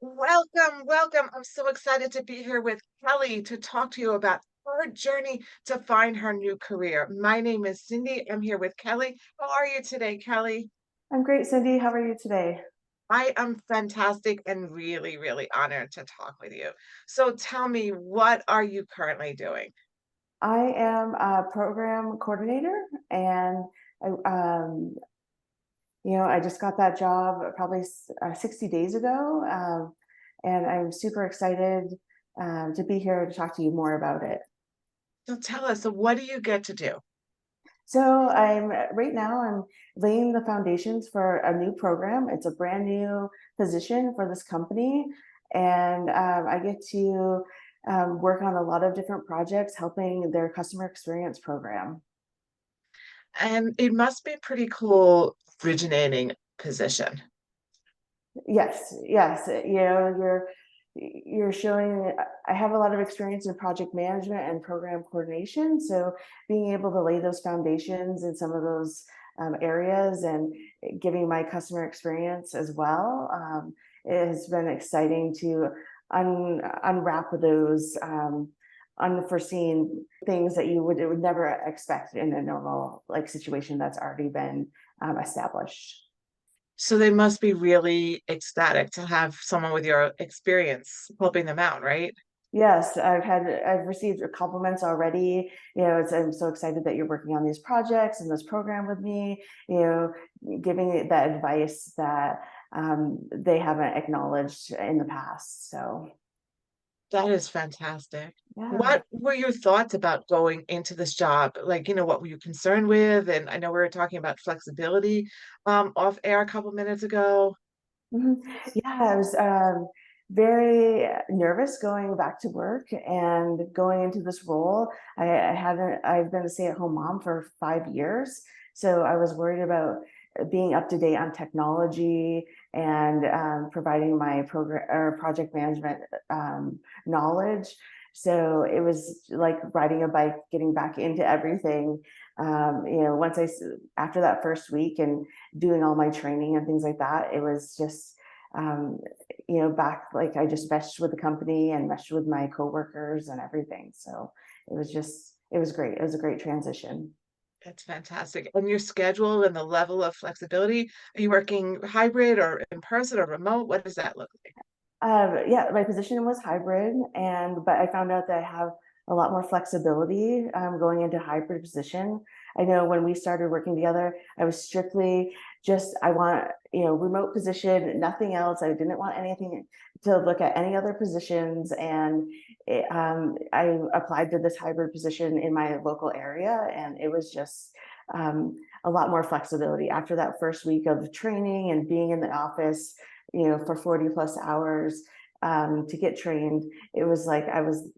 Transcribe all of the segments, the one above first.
Welcome, welcome. I'm so excited to be here with Kelly to talk to you about her journey to find her new career. My name is Cindy. I'm here with Kelly. How are you today, Kelly? I'm great, Cindy. How are you today? I am fantastic and really, really honored to talk with you. So tell me, what are you currently doing? I am a program coordinator, and I, I just got that job probably 60 days ago, and I'm super excited to be here to talk to you more about it. So tell us, so what do you get to do? So I'm right now I'm laying the foundations for a new program. It's a brand new position for this company, and I get to work on a lot of different projects helping their customer experience program. And it must be pretty cool originating position. Yes, yes. You're showing. I have a lot of experience in project management and program coordination, so being able to lay those foundations in some of those areas and giving my customer experience as well, it has been exciting to unwrap those unforeseen things that you would never expect in a normal like situation that's already been established. So they must be really ecstatic to have someone with your experience helping them out, right? Yes, I've received compliments already. I'm so excited that you're working on these projects and this program with me. Giving that advice that they haven't acknowledged in the past. So That is fantastic. yeah. What were your thoughts about going into this job? Like, what were you concerned with? And I know we were talking about flexibility off air a couple minutes ago. Mhm. Yeah, I was very nervous going back to work and going into this role. I've been a stay-at-home mom for 5 years, so I was worried about being up to date on technology and providing my program or project management knowledge. So it was like riding a bike, getting back into everything. Once after that first week and doing all my training and things like that, it was just um, back like I just meshed with the company and meshed with my coworkers and everything. So it was great. It was a great transition. That's fantastic. And your schedule and the level of flexibility, are you working hybrid or in person or remote? What does that look like? Yeah, my position was hybrid, and but I found out that I have a lot more flexibility going into hybrid position. I know when we started working together, I was strictly just I want remote position, nothing else. I didn't want anything to look at any other positions, and I applied to this hybrid position in my local area, and it was just a lot more flexibility after that first week of training and being in the office for 40 plus hours to get trained. It was like I was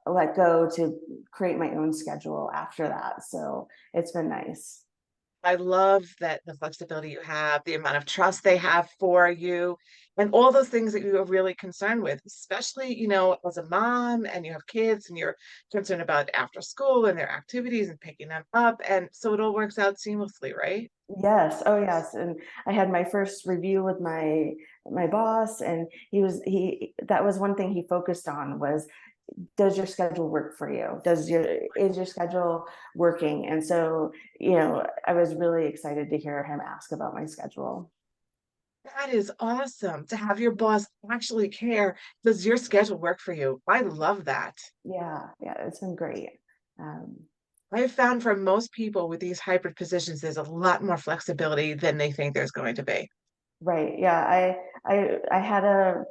let go to create my own schedule after that. So it's been nice. I love that the flexibility you have, the amount of trust they have for you, and all those things that you are really concerned with, especially, as a mom and you have kids and you're concerned about after school and their activities and picking them up. And so it all works out seamlessly, right? Yes. Oh, yes. And I had my first review with my boss, and he that was one thing he focused on was, does your schedule work for you? Is your schedule working? And so, I was really excited to hear him ask about my schedule. That is awesome to have your boss actually care. Does your schedule work for you? I love that. Yeah, yeah, it's been great. Um, I have found for most people with these hybrid positions, there's a lot more flexibility than they think there's going to be. right. Yeah, I had a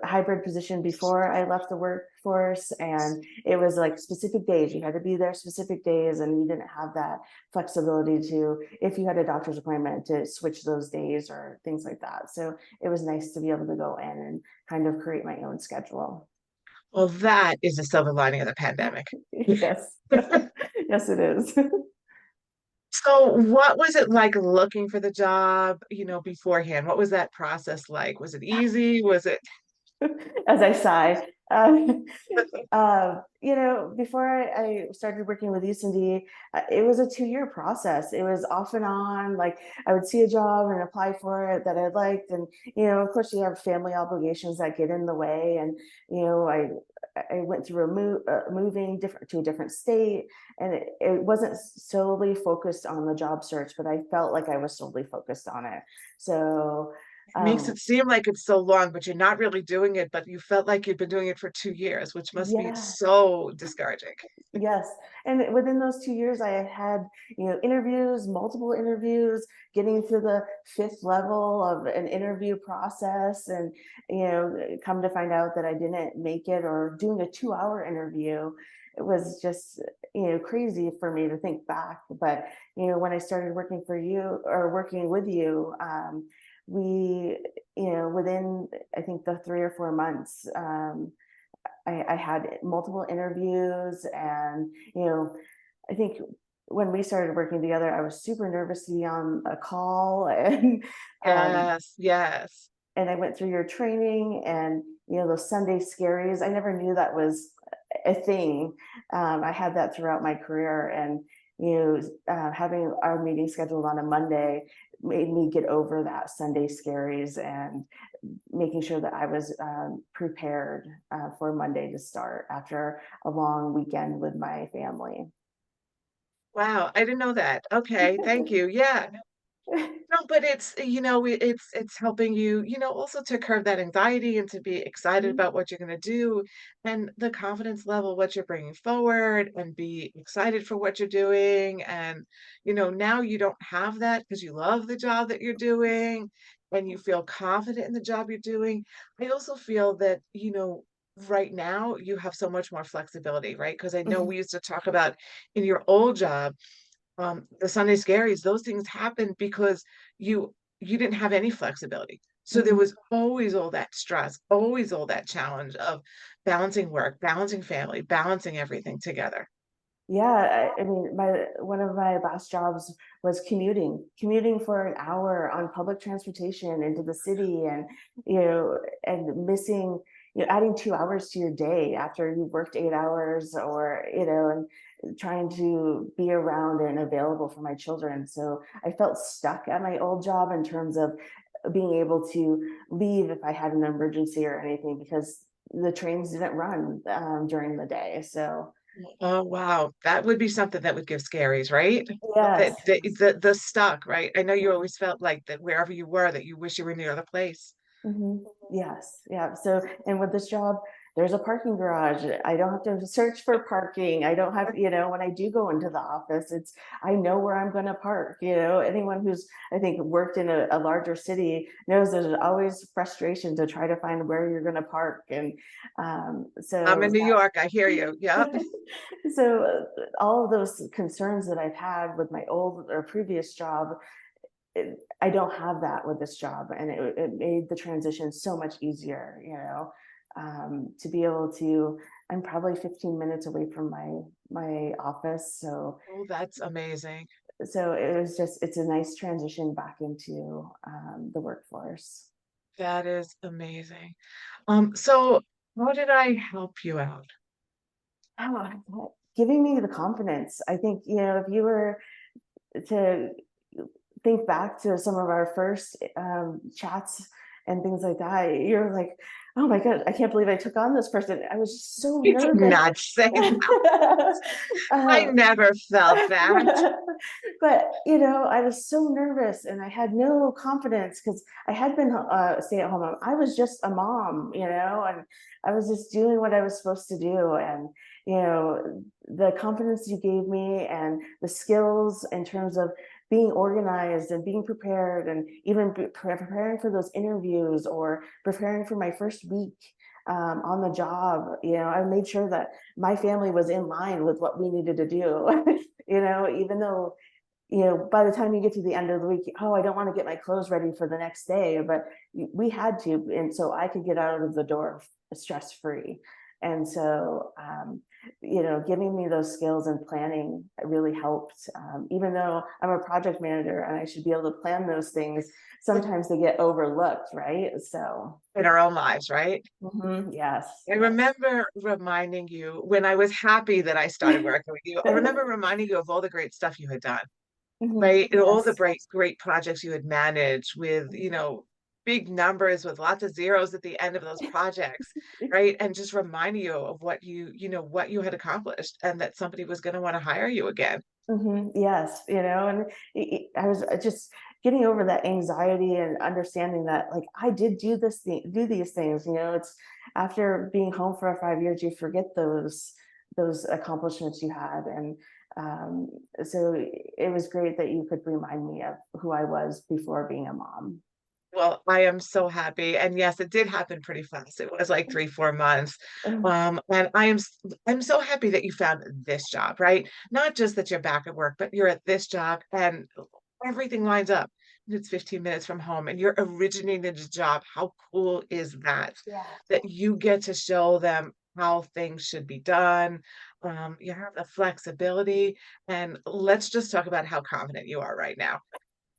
hybrid position before I left the workforce, and it was like specific days. You had to be there specific days, and you didn't have that flexibility to, if you had a doctor's appointment, to switch those days or things like that. So it was nice to be able to go in and kind of create my own schedule. Well, that is the silver lining of the pandemic. Yes, yes, it is. So, what was it like looking for the job, beforehand? What was that process like? Was it easy? Was it As I sigh. Um, before I started working with you, Cindy, it was a 2-year process. It was off and on. Like I would see a job and apply for it that I liked, and of course, you have family obligations that get in the way. And I went through moving different to a different state, and it wasn't solely focused on the job search, but I felt like I was solely focused on it. So, Makes um, it seem like it's so long, but you're not really doing it, but you felt like you'd been doing it for 2 years, which must be yeah. so discouraging. Yes. And within those 2 years, I had, interviews, multiple interviews, getting to the fifth level of an interview process. And, come to find out that I didn't make it, or doing a 2-hour interview. It was just, crazy for me to think back. But, when I started working for you, or working with you, we, within, I think, the 3 or 4 months, I had multiple interviews. And I think when we started working together, I was super nervous to be on a call. Um, Yes, yes. and I went through your training, and those Sunday Scaries. I never knew that was a thing. I had that throughout my career. And having our meeting scheduled on a Monday made me get over that Sunday Scaries, and making sure that I was prepared for Monday to start after a long weekend with my family. Wow, I didn't know that. Okay, thank you. Yeah. No, but it's helping you, also to curb that anxiety and to be excited about what you're gonna do, and the confidence level, what you're bringing forward, and be excited for what you're doing. And, now you don't have that because you love the job that you're doing and you feel confident in the job you're doing. I also feel that, right now you have so much more flexibility, right? Because I know Mhm, we used to talk about in your old job, the Sunday Scaries, those things happened because you didn't have any flexibility. So there mhm. was always all that stress, always all that challenge of balancing work, balancing family, balancing everything together. Yeah, I mean, my one of my last jobs was commuting for an hour on public transportation into the city. And and missing, adding 2 hours to your day after you worked 8 hours, or and trying to be around and available for my children. So I felt stuck at my old job in terms of being able to leave if I had an emergency or anything, because the trains didn't run during the day. So Oh, wow. That would be something that would give scaries, right? yes. The stuck, right? I know you always felt like that wherever you were, that you wish you were in the other place. Yes, yeah. So, and with this job, there's a parking garage. I don't have to search for parking. I don't have, when I do go into the office, I know where I'm going to park. Anyone who's, I think, worked in a larger city knows there's always frustration to try to find where you're going to park. And I'm in so, New York. I hear you. Yep. so all of those concerns that I've had with my old or previous job, I don't have that with this job. And it made the transition so much easier, to be able to. I'm probably 15 minutes away from my office, so Oh, that's amazing. it's a nice transition back into the workforce. That is amazing. So how did I help you out? Giving me the confidence. I think, if you were to think back to some of our first chats and things like that, you're like, oh my God, I can't believe I took on this person. I was just so You did nervous. not say that. I um, never felt that. but I was so nervous, and I had no confidence because I had been a stay-at-home mom. I was just a mom, and I was just doing what I was supposed to do. And the confidence you gave me, and the skills in terms of being organized and being prepared, and even preparing for those interviews, or preparing for my first week on the job. I made sure that my family was in line with what we needed to do. Even though, by the time you get to the end of the week, oh, I don't want to get my clothes ready for the next day, but we had to, and so I could get out of the door stress free. And so, giving me those skills and planning really helped. Even though I'm a project manager and I should be able to plan those things, sometimes they get overlooked, right? So, In our own lives, right? yes, I yes. remember reminding you when I was happy that I started working with you. I remember reminding you of all the great stuff you had done, right? And all the Yes. great projects you had managed with, big numbers with lots of zeros at the end of those projects, right? And just reminding you of what you had accomplished and that somebody was going to want to hire you again. Yes, and I was just getting over that anxiety and understanding that, like, I did do these things. It's after being home for 5 years, you forget those accomplishments you had, and um, so it was great that you could remind me of who I was before being a mom. Well, I am so happy. And yes, it did happen pretty fast. It was like 3, 4 months. And I'm so happy that you found this job, right? Not just that you're back at work, but you're at this job and everything lines up. It's 15 minutes from home and you're originating the job. How cool is that? Yeah. That you get to show them how things should be done. You have the flexibility. And let's just talk about how confident you are right now,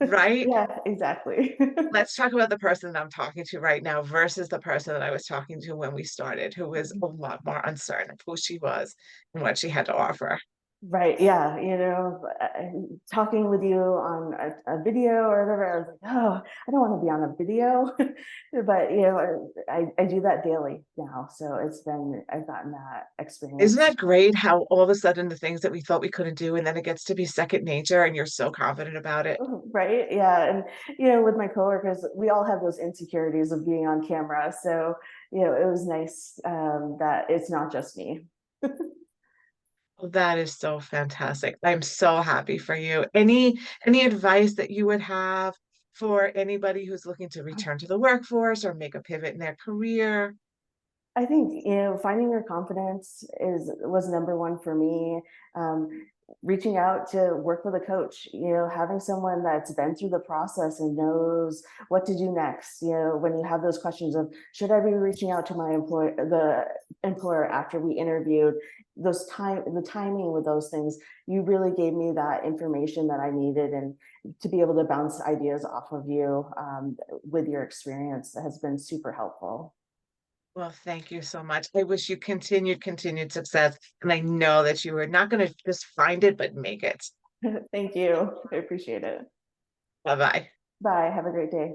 right? Yeah, exactly. Let's talk about the person that I'm talking to right now versus the person that I was talking to when we started, who was a lot more uncertain of who she was and what she had to offer. Right. Yeah. Talking with you on a video or whatever, I was like, oh, I don't want to be on a video. But, I do that daily now. So I've gotten that Isn't experience. that great how all of a sudden the things that we thought we couldn't do, and then it gets to be second nature and you're so confident about it? Right. Yeah. And, with my coworkers, we all have those insecurities of being on camera. So, it was nice that it's not just me. Well, that is so fantastic. I'm so happy for you. Any advice that you would have for anybody who's looking to return to the workforce or make a pivot in their career? I think, finding your confidence was number one for me. Reaching out to work with a coach, having someone that's been through the process and knows what to do next. When you have those questions of should I be reaching out to the employer after we interviewed, the timing with those things, you really gave me that information that I needed, and to be able to bounce ideas off of you with your experience has been super helpful. Well, thank you so much. I wish you continued success. And I know that you are not going to just find it, but make it. Thank you. I appreciate it. Bye bye. Bye. Have a great day.